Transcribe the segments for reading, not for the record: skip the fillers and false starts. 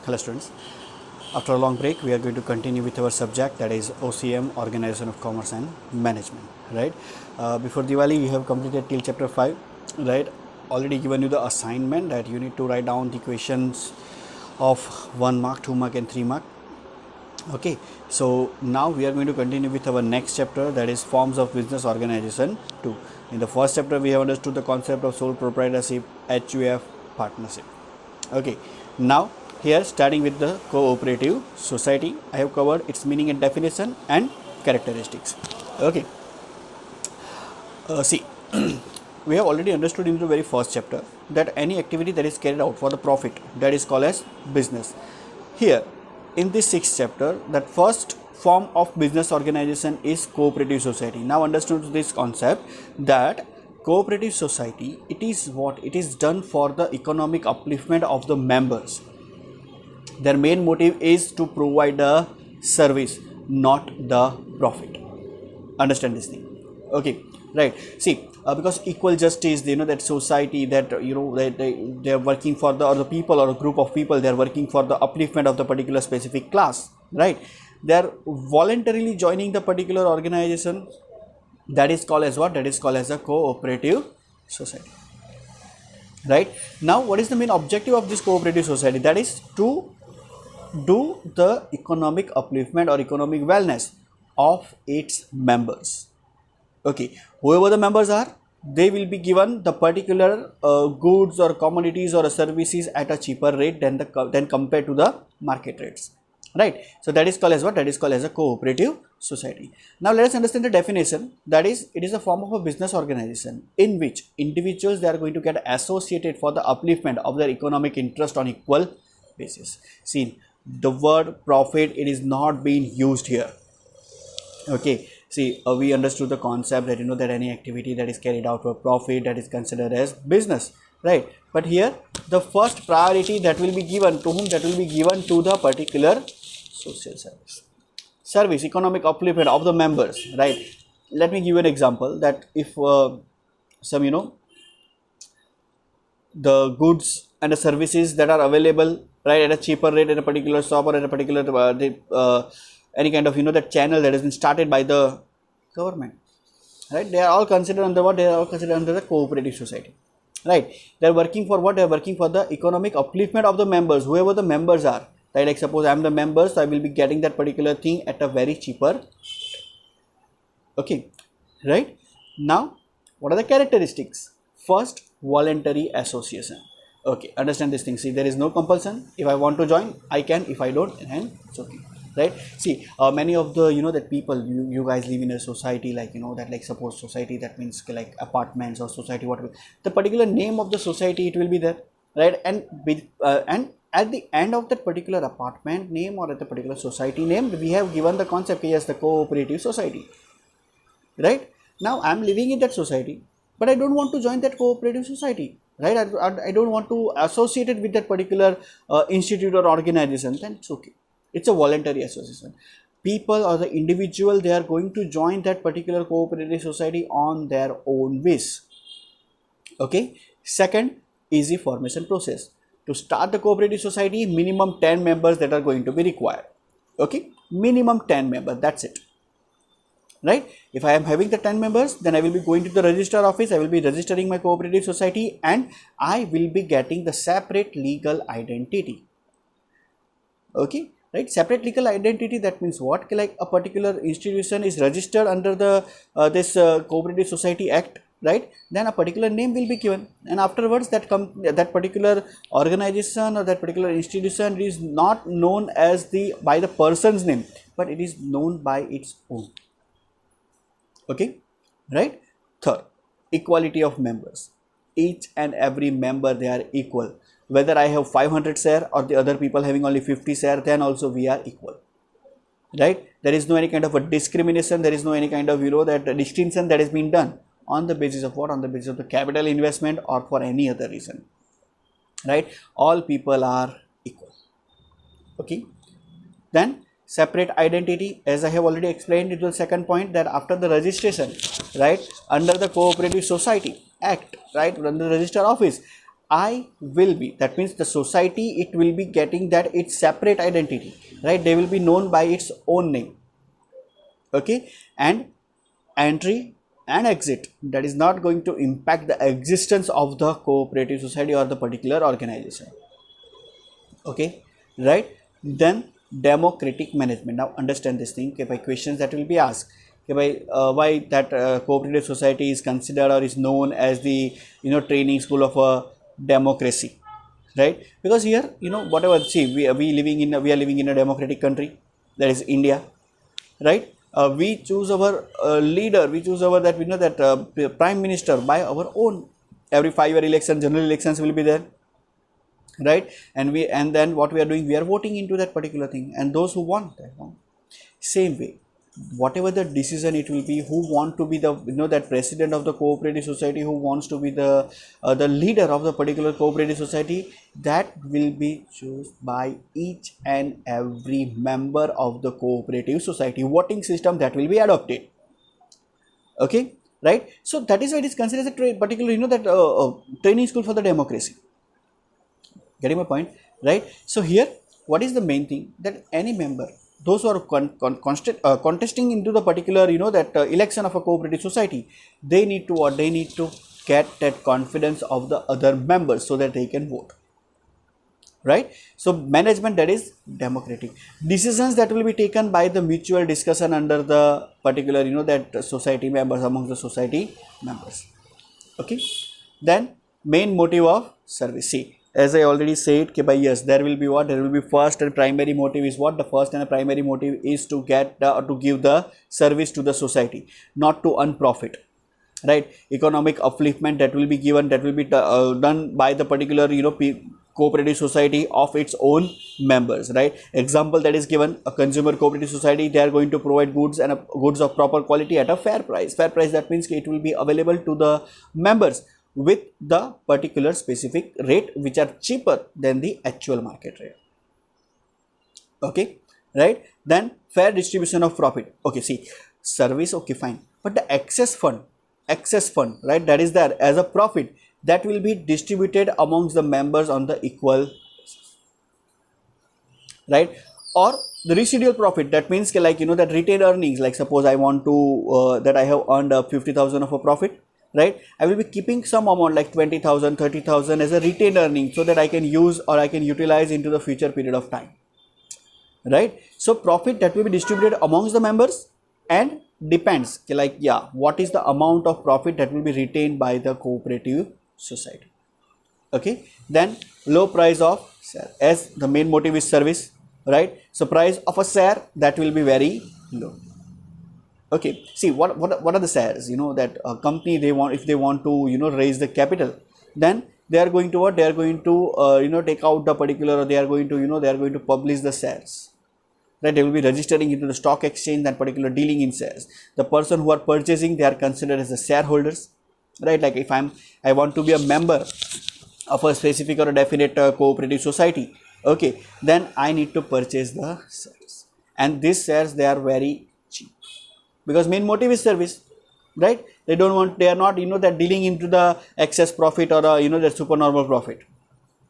Hello students, after a long break we are going to continue with our subject, that is OCM, Organization of Commerce and Management, right? Before Diwali we have completed till chapter 5, right? Already given you the assignment that you need to write down the questions of 1 mark, 2 mark and 3 mark. Okay, so now we are going to continue with our next chapter, that is Forms of Business Organization 2. In the first chapter we have understood the concept of sole proprietorship, HUF, partnership. Okay, now here starting with the cooperative society, I have covered its meaning and definition and characteristics. Okay, see we have already understood in the very first chapter that any activity that is carried out for the profit, that is called as business. Here in this sixth chapter, that first form of business organization is cooperative society. Now understood this concept that cooperative society, it is what it is done for the economic upliftment of the members. Their main motive is to provide a service, not the profit. Understand this thing? Okay, right? See, because equal justice, that society, that they are working for the, or the people or a group of people, they are working for the upliftment of the particular specific class, right? They are voluntarily joining the particular organization, that is called as what? That is called as a cooperative society, right? Now what is the main objective of this cooperative society? That is to do the economic upliftment or economic wellness of its members. Okay, whoever the members are, they will be given the particular goods or commodities or services at a cheaper rate than compared to the market rates, right? So that is called as what? That is called as a cooperative society. Now let us understand the definition. That is, it is a form of a business organization in which individuals, they are going to get associated for the upliftment of their economic interest on equal basis. See, the word profit, it is not being used here. Okay, see, we understood the concept that that any activity that is carried out for profit, that is considered as business, right? But here the first priority that will be given to whom? That will be given to the particular social service, economic upliftment of the members, right? Let me give you an example that if some the goods and the services that are available, right, at a cheaper rate at a particular shop or at a particular any kind of that channel that has been started by the government, right? They are all considered under what? They are all considered under the cooperative society, right? They are working for what? They are working for the economic upliftment of the members, whoever the members are, right? Like suppose I am the member, so I will be getting that particular thing at a very cheaper. Okay, right? Now what are the characteristics? First, voluntary association. Okay, understand this thing. See, there is no compulsion. If I want to join, I can. If I don't, then it's okay, right? See, many of the that people, you guys live in a society, like that, like suppose society, that means like apartments or society, whatever the particular name of the society, it will be there, right? And at the end of that particular apartment name or at the particular society name, we have given the concept as the cooperative society, right? Now I am living in that society, but I don't want to join that cooperative society, right? I don't want to associate it with that particular institute or organization, then it's okay. It's a voluntary association. People or the individual, they are going to join that particular cooperative society on their own wish. Okay. Second, easy formation process. To start the cooperative society, minimum 10 members that are going to be required. Okay, minimum 10 members, that's it, right? If I am having the 10 members, then I will be going to the registrar office, I will be registering my cooperative society, and I will be getting the separate legal identity. Okay, right? Separate legal identity, that means what? Like a particular institution is registered under the this cooperative society act, right? Then a particular name will be given, and afterwards that particular organization or that particular institution is not known as by the person's name, but it is known by its own. Okay, right? Third, equality of members. Each and every member, they are equal. Whether I have 500 share or the other people having only 50 share, then also we are equal, right? There is no any kind of a discrimination. There is no any kind of that distinction that has been done on the basis of what? On the basis of the capital investment or for any other reason, right? All people are equal. Okay, then separate identity, as I have already explained in the second point, that after the registration, right, under the cooperative society act, right, under the register office, I will be, that means the society, it will be getting that its separate identity, right? They will be known by its own name. Okay, and entry and exit, that is not going to impact the existence of the cooperative society or the particular organization. Okay, right? Then democratic management. Now understand this thing. Okay, by questions that will be asked, okay, by why that cooperative society is considered or is known as the training school of a democracy, right? Because here, whatever, see, we are living in a democratic country, that is India, right? We choose our leader, we choose our, that we know that prime minister by our own. Every 5 year election, general elections will be there, right? And then what we are doing, we are voting into that particular thing, and those who want that one. Same way, whatever the decision it will be, who want to be the that president of the cooperative society, who wants to be the leader of the particular cooperative society, that will be chosen by each and every member of the cooperative society. Voting system that will be adopted. Okay, right? So that is why it is considered as a particular that training school for the democracy. Getting my point, right? So here, what is the main thing, that any member, those who are contesting into the particular that election of a cooperative society, they need to what, they need to get that confidence of the other members so that they can vote, right? So management, that is democratic. Decisions that will be taken by the mutual discussion under the particular that society members, amongst the society members. Okay, then main motive of service. See, as I already said, okay, by yes, there will be what, there will be first and primary motive is what, the first and the primary motive is to get to give the service to the society, not to earn profit, right? Economic upliftment that will be given, that will be done by the particular cooperative society of its own members, right? Example that is given, a consumer cooperative society, they are going to provide goods and goods of proper quality at a fair price. Fair price, that means it will be available to the members with the particular specific rate which are cheaper than the actual market rate. Okay, right? Then fair distribution of profit. Okay, see, service, okay, fine, but the excess fund, right, that is there as a profit, that will be distributed amongst the members on the equal, right? Or the residual profit, that means like that retained earnings, like suppose I want to that I have earned 50,000 of a profit, right? I will be keeping some amount like 20,000, 30,000 as a retained earning, so that I can use or I can utilize into the future period of time, right? So profit that will be distributed amongst the members, and depends like, yeah, what is the amount of profit that will be retained by the cooperative society. Okay, then low price of share, as the main motive is service, right? So price of a share, that will be very low. Okay, see, what are the shares, that a company, they want, if they want to raise the capital, then they are going to what, they are going to take out the particular, or they are going to they are going to publish the shares, right? They will be registering into the stock exchange that particular dealing in shares. The person who are purchasing, they are considered as the shareholders, right? Like if I want to be a member of a specific or a definite cooperative society, okay, then I need to purchase the shares, and these shares, they are very cheap, because main motive is service, right? They don't want, they are not that dealing into the excess profit or the supernormal profit.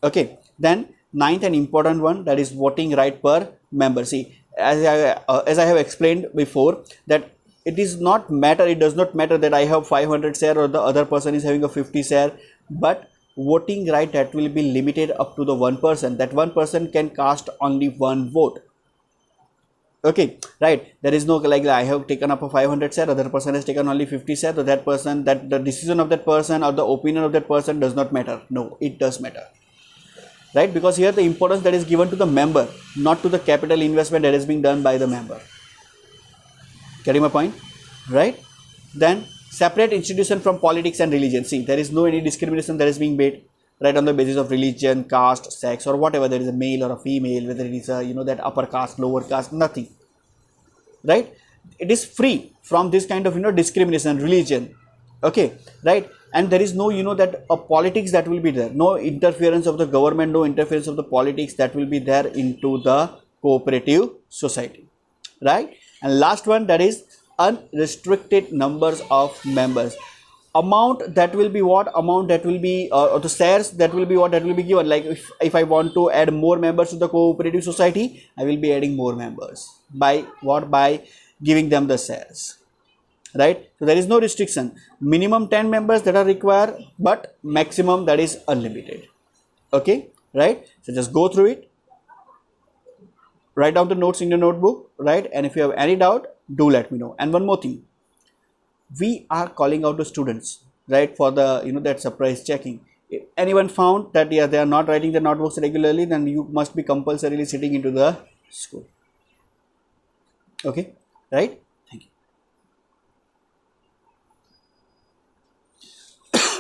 Okay, then ninth and important one, that is voting right per member. See, as I have explained before, that it is not matter, it does not matter that I have 500 share or the other person is having a 50 share, but voting right, that will be limited up to the one person. That one person can cast only one vote. Okay, right? There is no like I have taken up a 500 share, other person has taken only 50 share, so that person, that the decision of that person or the opinion of that person does not matter. No, it does matter, right? Because here the importance that is given to the member, not to the capital investment that is being done by the member. Getting my point, right? Then separate institution from politics and religion. See, there is no any discrimination that is being made, right, on the basis of religion, caste, sex, or whatever. There is a male or a female, whether it is a that upper caste, lower caste, nothing, right? It is free from this kind of discrimination, religion. Okay, right? And there is no that politics that will be there, no interference of the government, no interference of the politics that will be there into the cooperative society, right? And last one, that is unrestricted numbers of members. amount that will be what amount that will be or the shares that will be what that will be given. Like if I want to add more members to the cooperative society, I will be adding more members by what, by giving them the shares, right? So there is no restriction, minimum 10 members that are required, but maximum that is unlimited. Okay, right? So just go through it, write down the notes in your notebook, right? And if you have any doubt, do let me know. And one more thing, we are calling out the students, right, for the that surprise checking. If anyone found that they are not writing the notebooks regularly, then you must be compulsorily sitting into the school. Okay, right?